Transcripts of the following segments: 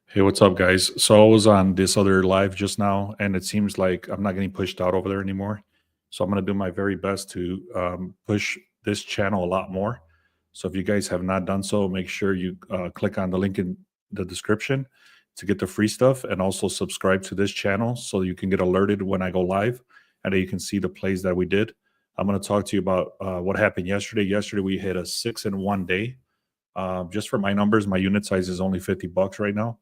Hey, what's up, guys? So I was on this other live just now, and it seems like I'm not getting pushed out over there anymore. So I'm going to do my very best to push this channel a lot more. So if you guys have not done so, make sure you click on the link in the description to get the free stuff, and also subscribe to this channel so you can get alerted when I go live, and then you can see the plays that we did. I'm going to talk to you about what happened yesterday. Yesterday we hit a 6-in-1 day. Just for my numbers, my unit size is only $50 right now.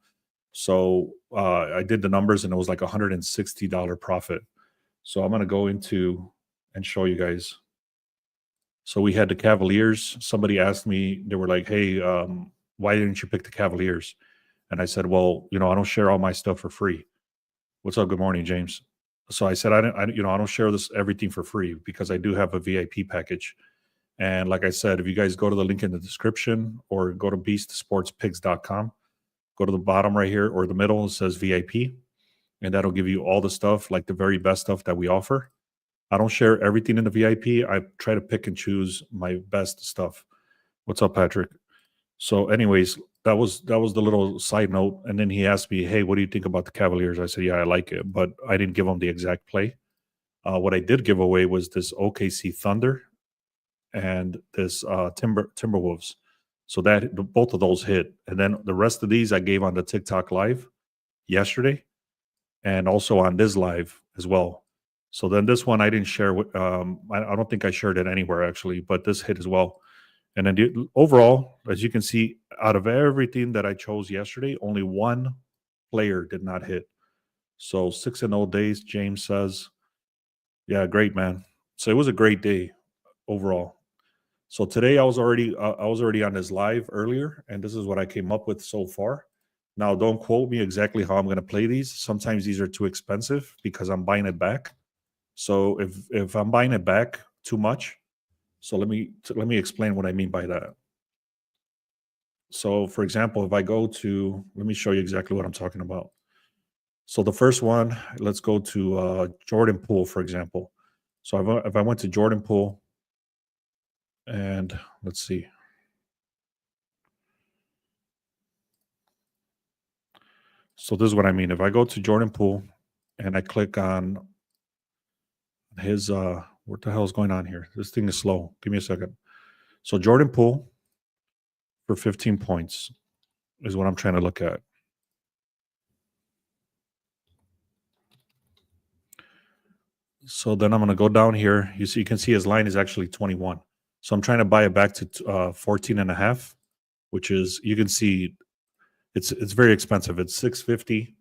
So I did the numbers and it was like $160 profit. So I'm going to go into and show you guys. So we had the Cavaliers. Somebody asked me, they were like, hey, why didn't you pick the Cavaliers? And I said, well, I don't share all my stuff for free. What's up? Good morning, James. So I said, I don't share this everything for free because I do have a VIP package. And like I said, if you guys go to the link in the description or go to beastsportspigs.com, go to the bottom right here or the middle, it says VIP, and that'll give you all the stuff, like the very best stuff that we offer. I don't share everything in the VIP. I try to pick and choose my best stuff. What's up, Patrick? So, anyways, that was the little side note. And then he asked me, "Hey, what do you think about the Cavaliers?" I said, "Yeah, I like it," but I didn't give him the exact play. What I did give away was this OKC Thunder and this Timberwolves. So both of those hit, and then the rest of these I gave on the TikTok live yesterday, and also on this live as well. So then this one I didn't share. I don't think I shared it anywhere actually, but this hit as well. And then overall, as you can see, out of everything that I chose yesterday, only one player did not hit. So 6-0 days, James says. Yeah, great, man. So it was a great day overall. So today I was already on this live earlier, and this is what I came up with so far. Now, don't quote me exactly how I'm going to play these. Sometimes these are too expensive because I'm buying it back. So if I'm buying it back too much, so let me explain what I mean by that. So, for example, if I go to, let me show you exactly what I'm talking about. So the first one, let's go to Jordan Poole, for example. So if I went to Jordan Poole, and let's see. So this is what I mean. If I go to Jordan Poole and I click on his what the hell is going on here? This thing is slow. Give me a second. So Jordan Poole for 15 points is what I'm trying to look at. So then I'm going to go down here. You can see his line is actually 21. So I'm trying to buy it back to 14 and a half, which is, you can see it's very expensive. It's 650.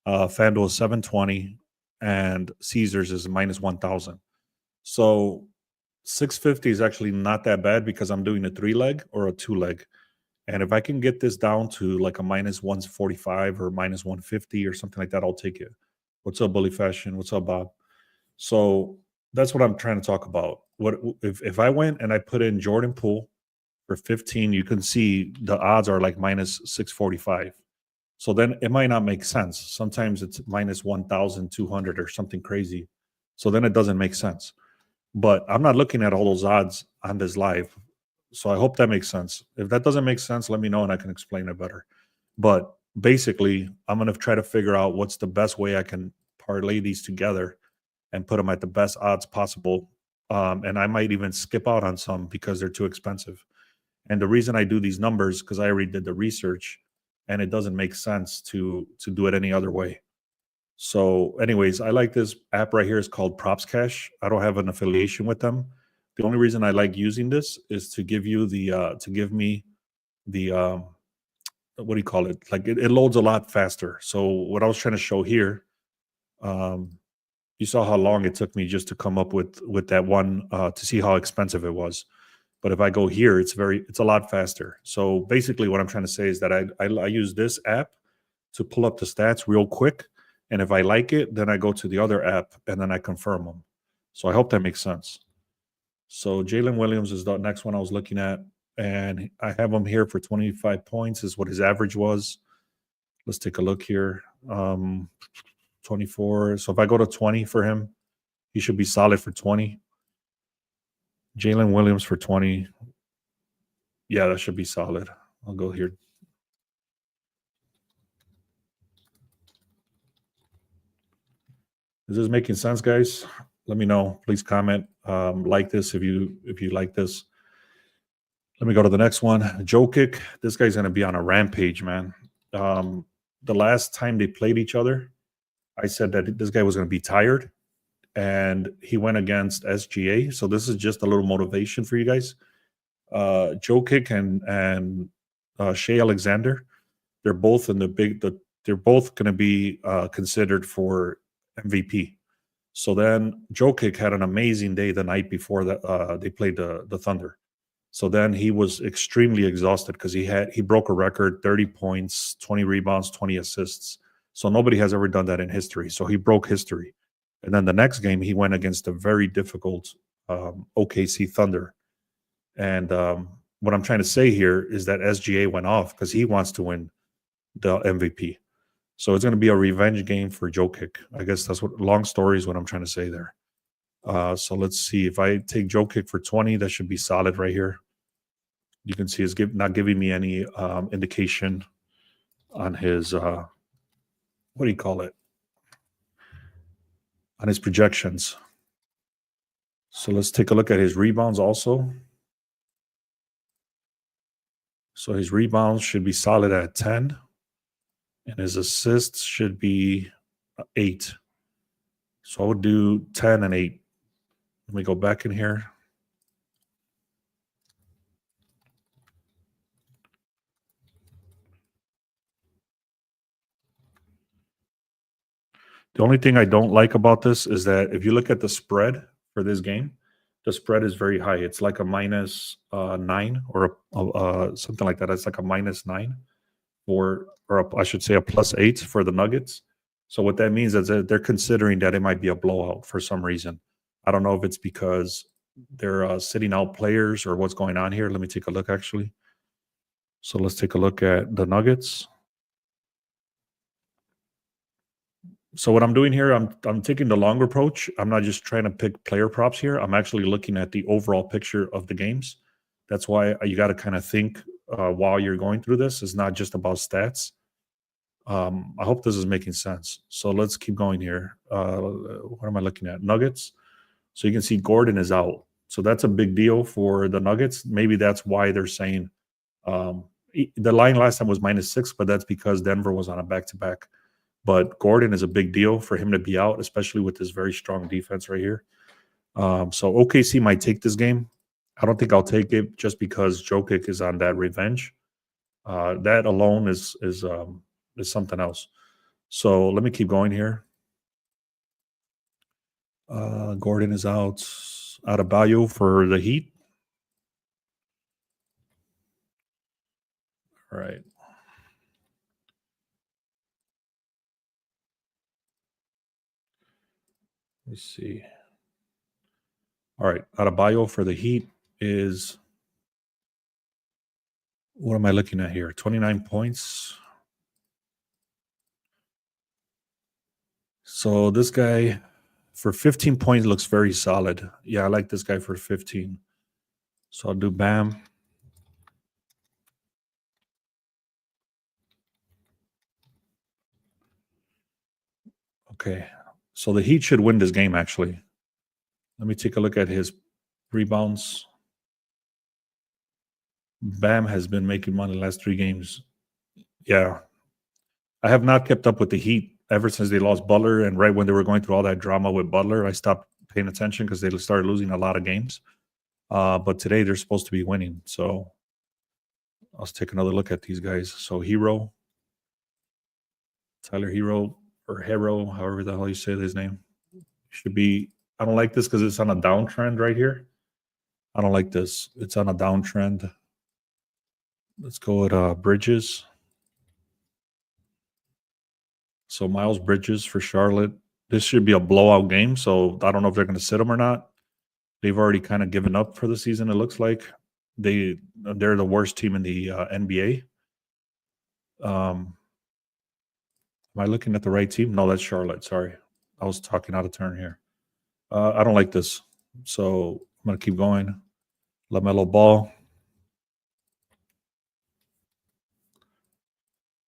FanDuel is 720, and Caesars is minus 1,000. So 650 is actually not that bad because I'm doing a 3-leg or a 2-leg. And if I can get this down to like a minus 145 or minus 150 or something like that, I'll take it. What's up, Bully Fashion? What's up, Bob? So that's what I'm trying to talk about. What if I went and I put in Jordan Poole for 15, you can see the odds are like minus 645. So then it might not make sense. Sometimes it's minus 1,200 or something crazy. So then it doesn't make sense. But I'm not looking at all those odds on this live. So I hope that makes sense. If that doesn't make sense, let me know and I can explain it better. But basically, I'm going to try to figure out what's the best way I can parlay these together and put them at the best odds possible. And I might even skip out on some because they're too expensive. And the reason I do these numbers, because I already did the research, and it doesn't make sense to do it any other way. So, anyways, I like this app right here. It's called Props Cash. I don't have an affiliation with them. The only reason I like using this is to give you to give me the what do you call it? Like it loads a lot faster. So what I was trying to show here, um, you saw how long it took me just to come up with that one to see how expensive it was. But if I go here, it's a lot faster. So basically, what I'm trying to say is that I use this app to pull up the stats real quick, and if I like it, then I go to the other app and then I confirm them. So I hope that makes sense. So Jalen Williams is the next one I was looking at, and I have him here for 25 points is what his average was. Let's take a look here. 24. So if I go to 20 for him, he should be solid for 20. Jalen Williams for 20. Yeah, that should be solid. I'll go here. Is this making sense, guys? Let me know. Please comment. Like this if you like this. Let me go to the next one. Jokic. This guy's gonna be on a rampage, man. The last time they played each other, I said that this guy was gonna be tired, and he went against SGA. So this is just a little motivation for you guys. Jokic and Shea Alexander, they're both in they're both going to be considered for MVP. So then Jokic had an amazing day the night before that they played the Thunder. So then he was extremely exhausted because he broke a record, 30 points, 20 rebounds, 20 assists. So nobody has ever done that in history. So he broke history. And then the next game he went against a very difficult OKC Thunder. And what I'm trying to say here is that SGA went off because he wants to win the MVP. So it's going to be a revenge game for Jokic. I guess that's what long story is what I'm trying to say there. So let's see. If I take Jokic for 20, that should be solid right here. You can see it's not giving me any indication on his, what do you call it? On his projections. So let's take a look at his rebounds also. So his rebounds should be solid at 10. And his assists should be 8. So I would do 10 and 8. Let me go back in here. The only thing I don't like about this is that if you look at the spread for this game, the spread is very high. It's like a minus 9 or something like that. It's like a minus 9 I should say a plus 8 for the Nuggets. So what that means is that they're considering that it might be a blowout for some reason. I don't know if it's because they're sitting out players or what's going on here. Let me take a look, actually. So let's take a look at the Nuggets. So what I'm doing here, I'm taking the longer approach. I'm not just trying to pick player props here. I'm actually looking at the overall picture of the games. That's why you got to kind of think while you're going through this. It's not just about stats. I hope this is making sense. So let's keep going here. What am I looking at? Nuggets. So you can see Gordon is out. So that's a big deal for the Nuggets. Maybe that's why they're saying the line last time was -6, but that's because Denver was on a back-to-back. But Gordon is a big deal for him to be out, especially with this very strong defense right here. So OKC might take this game. I don't think I'll take it just because Jokic is on that revenge. That alone is something else. So let me keep going here. Gordon is out. Adebayo for the Heat. All right. Let me see. All right. Adebayo for the Heat is, what am I looking at here? 29 points. So this guy for 15 points looks very solid. Yeah, I like this guy for 15. So I'll do Bam. Okay. So the Heat should win this game, actually. Let me take a look at his rebounds. Bam has been making money the last 3 games. Yeah. I have not kept up with the Heat ever since they lost Butler. And right when they were going through all that drama with Butler, I stopped paying attention because they started losing a lot of games. But today they're supposed to be winning. So let's take another look at these guys. So Hero, Tyler Hero, or Hero, however the hell you say his name, should be. I don't like this because it's on a downtrend right here. I don't like this. It's on a downtrend. Let's go with Bridges. So Miles Bridges for Charlotte. This should be a blowout game. So I don't know if they're going to sit him or not. They've already kind of given up for the season, it looks like. They're the worst team in the NBA. Am I looking at the right team? No, that's Charlotte. Sorry. I was talking out of turn here. I don't like this. So I'm going to keep going. LaMelo Ball.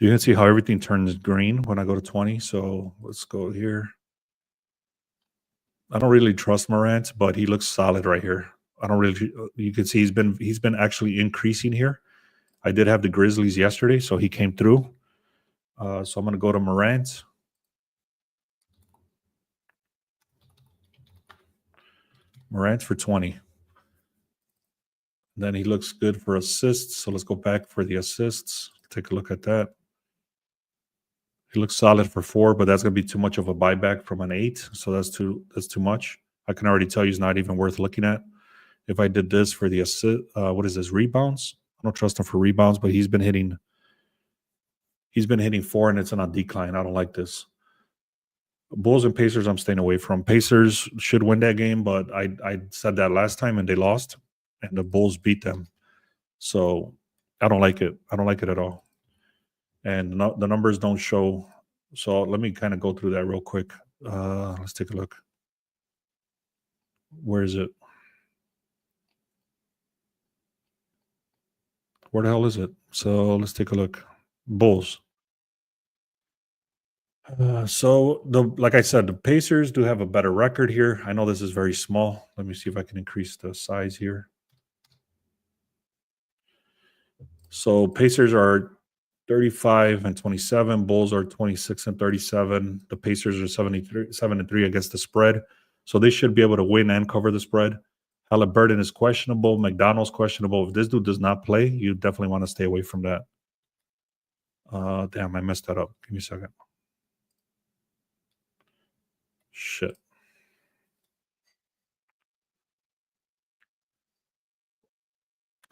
You can see how everything turns green when I go to 20. So let's go here. I don't really trust Morant, but he looks solid right here. I don't really. You can see he's been actually increasing here. I did have the Grizzlies yesterday, so he came through. So I'm going to go to Morant. Morant for 20. Then he looks good for assists. So let's go back for the assists. Take a look at that. He looks solid for 4, but that's going to be too much of a buyback from an 8. So that's too much. I can already tell you he's not even worth looking at. If I did this for the assist, what is this, rebounds? I don't trust him for rebounds, but he's been hitting 4 and it's on a decline. I don't like this. Bulls and Pacers, I'm staying away from. Pacers should win that game, but I said that last time and they lost, and the Bulls beat them. So I don't like it. I don't like it at all. And the numbers don't show. So let me kind of go through that real quick. Let's take a look. Where is it? Where the hell is it? So let's take a look. Bulls. So like I said, the Pacers do have a better record here. I know this is very small. Let me see if I can increase the size here. So Pacers are 35 and 27. Bulls are 26 and 37. The Pacers are 77 and 3 against the spread. So they should be able to win and cover the spread. Halliburton is questionable. McDonald's questionable. If this dude does not play, you definitely want to stay away from that. Damn, I messed that up. Give me a second. Shit.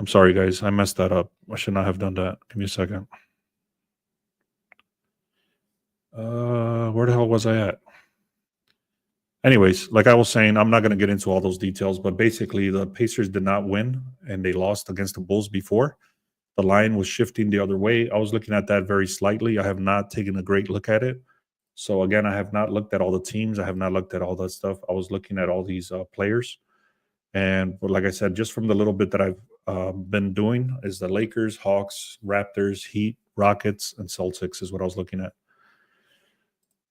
I'm sorry, guys. I messed that up. I should not have done that. Give me a second. Where the hell was I at? Anyways, like I was saying, I'm not going to get into all those details, but basically the Pacers did not win and they lost against the Bulls before. The line was shifting the other way. I was looking at that very slightly. I have not taken a great look at it. So again, I have not looked at all the teams. I have not looked at all that stuff. I was looking at all these players. And like I said, just from the little bit that I've been doing is the Lakers, Hawks, Raptors, Heat, Rockets, and Celtics is what I was looking at.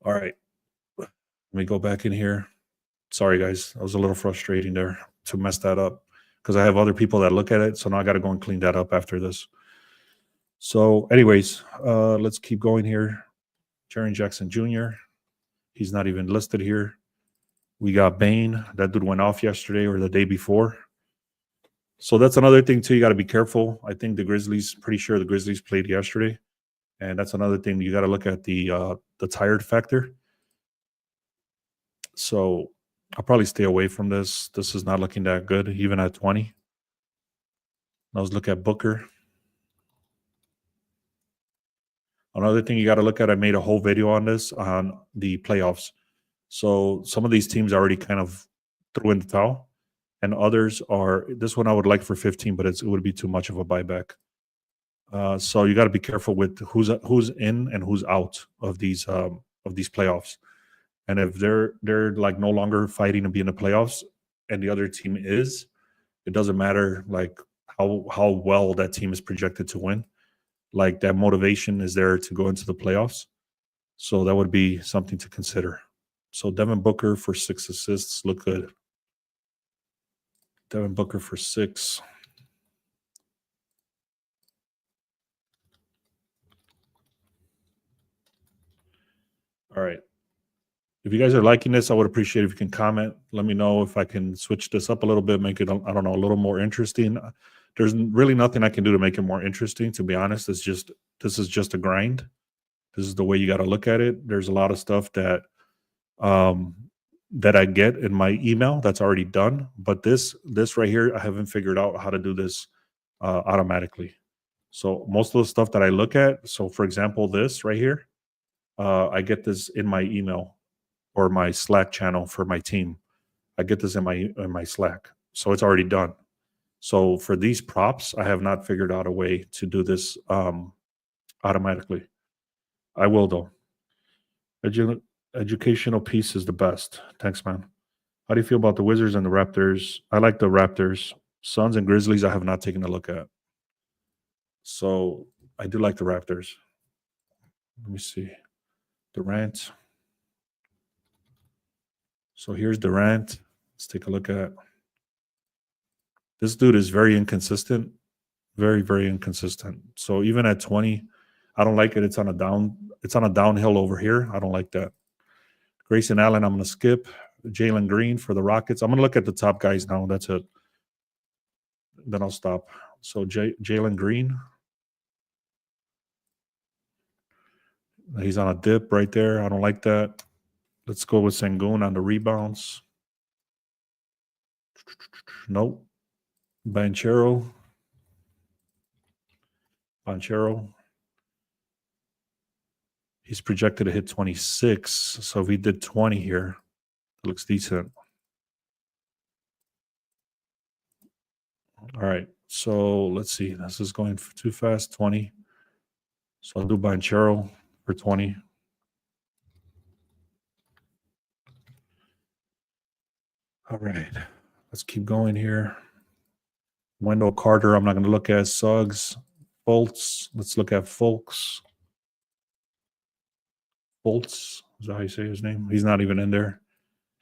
All right. Let me go back in here. Sorry, guys. That was a little frustrating there to mess that up because I have other people that look at it. So now I got to go and clean that up after this. So anyways, let's keep going here. Jaren Jackson Jr. He's not even listed here. We got Bane. That dude went off yesterday or the day before. So that's another thing, too. You got to be careful. I think pretty sure the Grizzlies played yesterday. And that's another thing. You got to look at the tired factor. So I'll probably stay away from this. This is not looking that good, even at 20. Now let's look at Booker. Another thing you got to look at, I made a whole video on this, on the playoffs. So some of these teams already kind of threw in the towel, and others are. This one I would like for 15, but it would be too much of a buyback. So you got to be careful with who's in and who's out of these playoffs. And if they're like no longer fighting to be in the playoffs, and the other team is, it doesn't matter like how well that team is projected to win. Like that motivation is there to go into the playoffs. So that would be something to consider. So Devin Booker for 6 assists, look good. Devin Booker for 6. All right. If you guys are liking this, I would appreciate if you can comment. Let me know if I can switch this up a little bit, make it, I don't know, a little more interesting. There's really nothing I can do to make it more interesting, to be honest. This is just a grind. This is the way you got to look at it. There's a lot of stuff that that I get in my email that's already done. But this right here, I haven't figured out how to do this automatically. So most of the stuff that I look at, so for example, this right here, I get this in my email or my Slack channel for my team. I get this in my Slack. So it's already done. So for these props, I have not figured out a way to do this automatically. I will though. Educational piece is the best. Thanks, man. How do you feel about the Wizards and the Raptors? I like the Raptors. Suns and Grizzlies, I have not taken a look at. So I do like the Raptors. Let me see. Durant. So here's Durant. Let's take a look at this dude is very inconsistent. Very, very inconsistent. So even at 20, I don't like it. It's on a downhill over here. I don't like that. Grayson Allen, I'm gonna skip. Jalen Green for the Rockets. I'm gonna look at the top guys now. That's it. Then I'll stop. So Jalen Green. He's on a dip right there. I don't like that. Let's go with Sengun on the rebounds. Nope. Banchero. He's projected to hit 26. So if he did 20 here, it looks decent. All right. So let's see. This is going too fast. 20. So I'll do Banchero for 20. All right. Let's keep going here. Wendell Carter, I'm not going to look at. Suggs. Fultz. Let's look at Fultz. Fultz. Is that how you say his name? He's not even in there.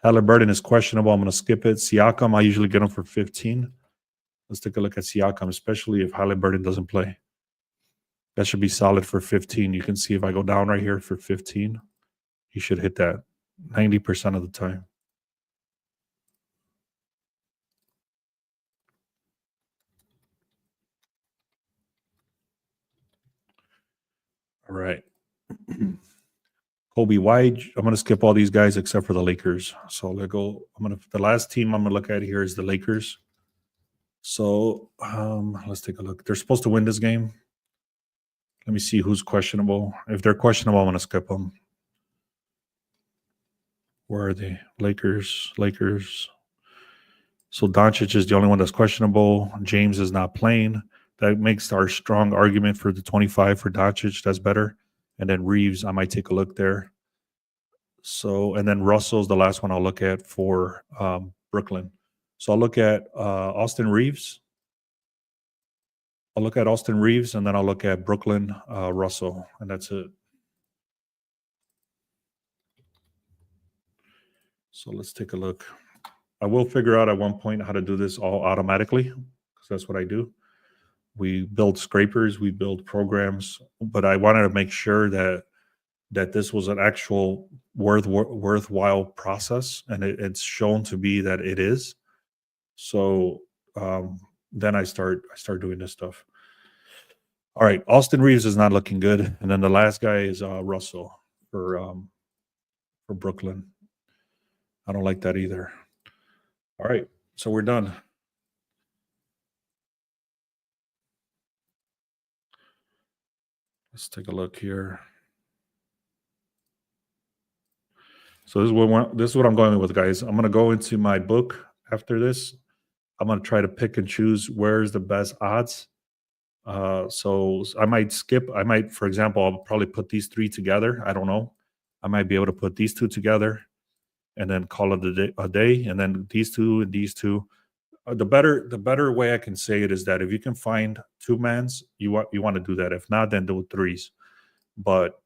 Halliburton is questionable. I'm going to skip it. Siakam, I usually get him for 15. Let's take a look at Siakam, especially if Halliburton doesn't play. That should be solid for 15. You can see if I go down right here for 15, he should hit that 90% of the time. All right. Kobe White. I'm going to skip all these guys except for the Lakers. So let's go. The last team I'm going to look at here is the Lakers. So let's take a look. They're supposed to win this game. Let me see who's questionable. If they're questionable, I'm going to skip them. Where are they? Lakers. So Doncic is the only one that's questionable. James is not playing. That makes our strong argument for the 25 for Doncic. That's better. And then Reeves, I might take a look there. So, and then Russell's the last one I'll look at for Brooklyn. So I'll look at Austin Reeves. I'll look at Austin Reeves, and then I'll look at Brooklyn Russell, and that's it. So let's take a look. I will figure out at one point how to do this all automatically, because that's what I do. We build scrapers, we build programs, but I wanted to make sure that this was an actual worthwhile process, and it's shown to be that it is. So then I start doing this stuff. All right, Austin Reeves is not looking good, and then the last guy is Russell for Brooklyn. I don't like that either. All right, so we're done. Let's take a look here. So this is what I'm going with, guys. I'm going to go into my book after this. I'm going to try to pick and choose where's the best odds. So I might skip. For example, I'll probably put these three together. I don't know. I might be able to put these two together and then call it a day. And then these two and these two. The better way I can say it is that if you can find two mans, you want to do that. If not, then do threes. But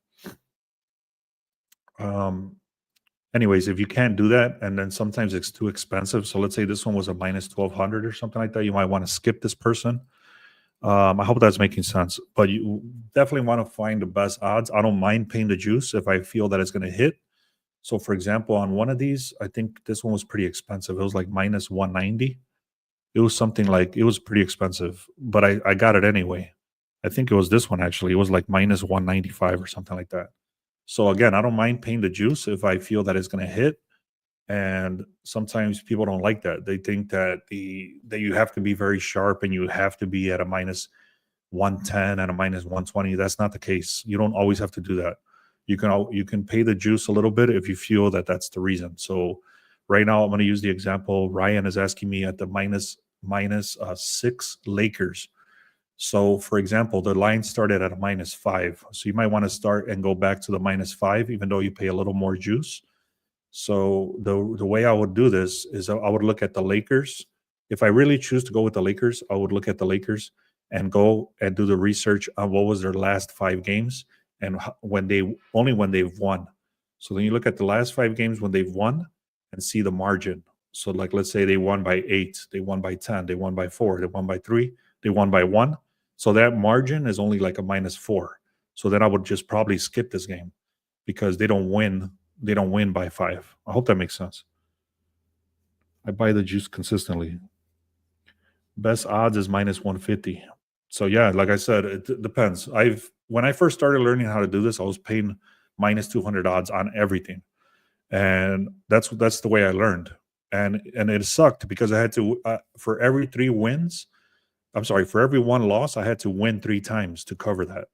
anyways, if you can't do that, and then sometimes it's too expensive. So let's say this one was a minus 1,200 or something like that. You might want to skip this person. I hope that's making sense. But you definitely want to find the best odds. I don't mind paying the juice if I feel that it's going to hit. So, for example, on one of these, I think this one was pretty expensive. It was like minus 190. It was something like, it was pretty expensive, but I got it anyway. I think it was this one, actually. It was like minus 195 or something like that. So again, I don't mind paying the juice if I feel that it's going to hit. And sometimes people don't like that. They think that that you have to be very sharp and you have to be at a minus 110 and a minus 120. That's not the case. You don't always have to do that. You can pay the juice a little bit if you feel that that's the reason. So right now, I'm going to use the example. Ryan is asking me at the minus 6 Lakers. So, for example, the line started at a minus 5. So you might want to start and go back to the minus 5, even though you pay a little more juice. So the way I would do this is I would look at the Lakers. If I really choose to go with the Lakers, I would look at the Lakers and go and do the research on what was their last 5 games and when they've won. So then you look at the last 5 games when they've won and see the margin. So like let's say they won by 8, they won by 10, they won by 4, they won by 3, they won by 1. So that margin is only like a -4. So then I would just probably skip this game because they don't win. They don't win by 5. I hope that makes sense. I buy the juice consistently. Best odds is -150. So yeah, like I said, it depends. When I first started learning how to do this, I was paying -200 odds on everything, and that's the way I learned. And it sucked because I had to for every 3 wins. I'm sorry, for every 1 loss, I had to win 3 times to cover that.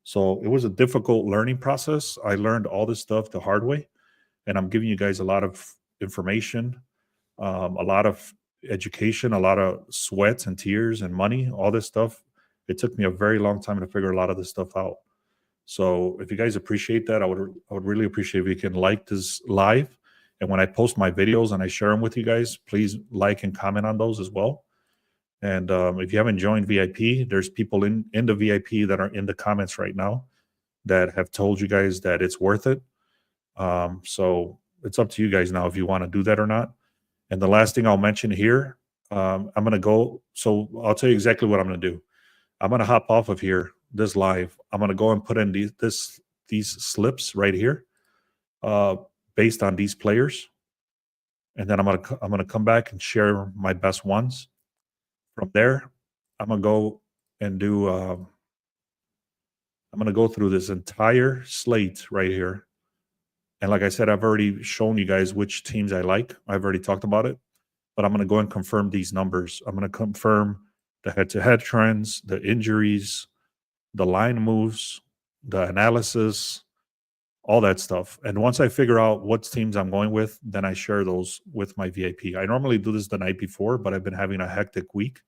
So it was a difficult learning process. I learned all this stuff the hard way, and I'm giving you guys a lot of information, a lot of education, a lot of sweats and tears and money, all this stuff. It took me a very long time to figure a lot of this stuff out. So if you guys appreciate that, I would really appreciate if you can like this live. And when I post my videos and I share them with you guys, please like and comment on those as well. And if you haven't joined VIP, there's people in the VIP that are in the comments right now that have told you guys that it's worth it. So it's up to you guys now if you want to do that or not. And the last thing I'll mention here, I'm going to go. So I'll tell you exactly what I'm going to do. I'm going to hop off of here, this live. I'm going to go and put in these slips right here, based on these players, and then I'm going to come back and share my best ones. From there, I'm going to go and do. I'm going to go through this entire slate right here. And like I said, I've already shown you guys which teams I like. I've already talked about it, but I'm going to go and confirm these numbers. I'm going to confirm the head-to-head trends, the injuries, the line moves, the analysis, all that stuff. And once I figure out what teams I'm going with, then I share those with my VIP. I normally do this the night before, but I've been having a hectic week,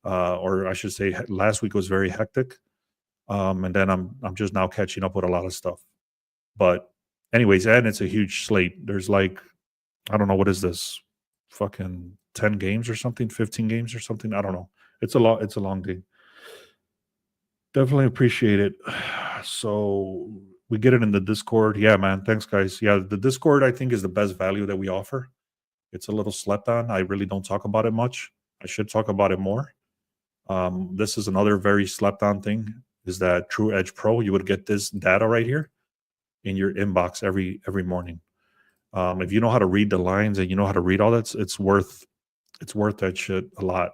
or I should say, last week was very hectic, and then I'm just now catching up with a lot of stuff. But anyways, and it's a huge slate. There's like, I don't know, what is this? Fucking 10 games or something, 15 games or something. I don't know. It's a lot. It's a long day. Definitely appreciate it. So we get it in the Discord. Yeah, man. Thanks, guys. Yeah, the Discord, I think, is the best value that we offer. It's a little slept on. I really don't talk about it much. I should talk about it more. This is another very slept on thing, is that True Edge Pro. You would get this data right here in your inbox every morning. If you know how to read the lines and you know how to read all that, it's worth that shit a lot.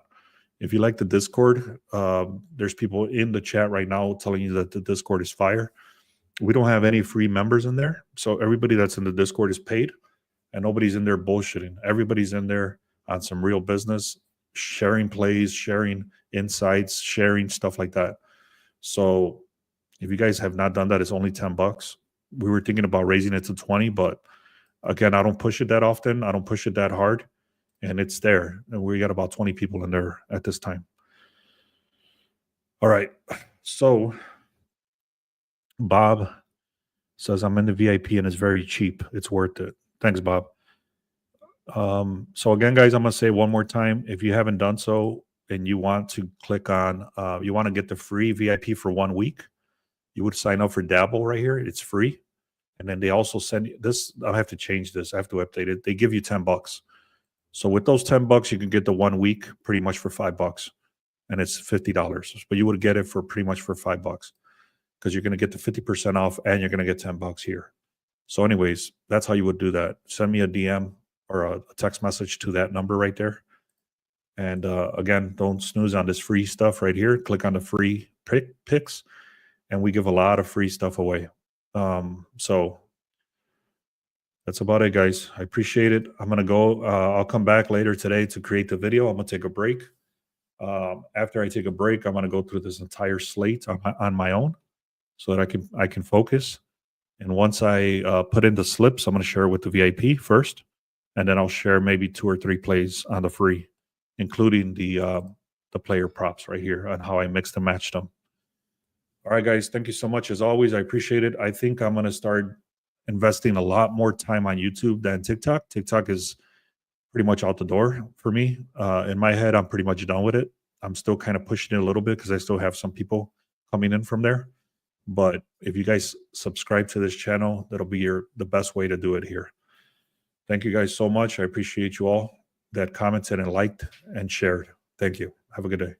If you like the Discord, there's people in the chat right now telling you that the Discord is fire. We don't have any free members in there, so everybody that's in the Discord is paid, and nobody's in there bullshitting. Everybody's in there on some real business, sharing plays, sharing insights, sharing stuff like that. So if you guys have not done that, it's only $10. We were thinking about raising it to 20, but again, I don't push it that often. I don't push it that hard, and it's there. And we got about 20 people in there at this time. All right. So Bob says, I'm in the VIP and it's very cheap. It's worth it. Thanks, Bob. So again, guys, I'm going to say one more time, if you haven't done so and you want to click on, you want to get the free VIP for 1 week, you would sign up for Dabble right here. It's free. And then they also send you this. I have to change this. I have to update it. They give you $10. So with those $10, you can get the 1 week pretty much for $5, and it's $50. But you would get it for pretty much for $5 because you're going to get the 50% off, and you're going to get $10 here. So, anyways, that's how you would do that. Send me a DM or a text message to that number right there. And again, don't snooze on this free stuff right here. Click on the free picks, and we give a lot of free stuff away. So that's about it, guys. I appreciate it. I'm going to go. I'll come back later today to create the video. I'm going to take a break. After I take a break, I'm going to go through this entire slate on my own so that I can focus. And once I put in the slips, I'm going to share it with the VIP first, and then I'll share maybe 2 or 3 plays on the free, including the player props right here and how I mixed and matched them. All right, guys. Thank you so much. As always, I appreciate it. I think I'm going to start investing a lot more time on YouTube than TikTok. TikTok is pretty much out the door for me. In my head, I'm pretty much done with it. I'm still kind of pushing it a little bit because I still have some people coming in from there. But if you guys subscribe to this channel, that'll be the best way to do it here. Thank you guys so much. I appreciate you all that commented and liked and shared. Thank you. Have a good day.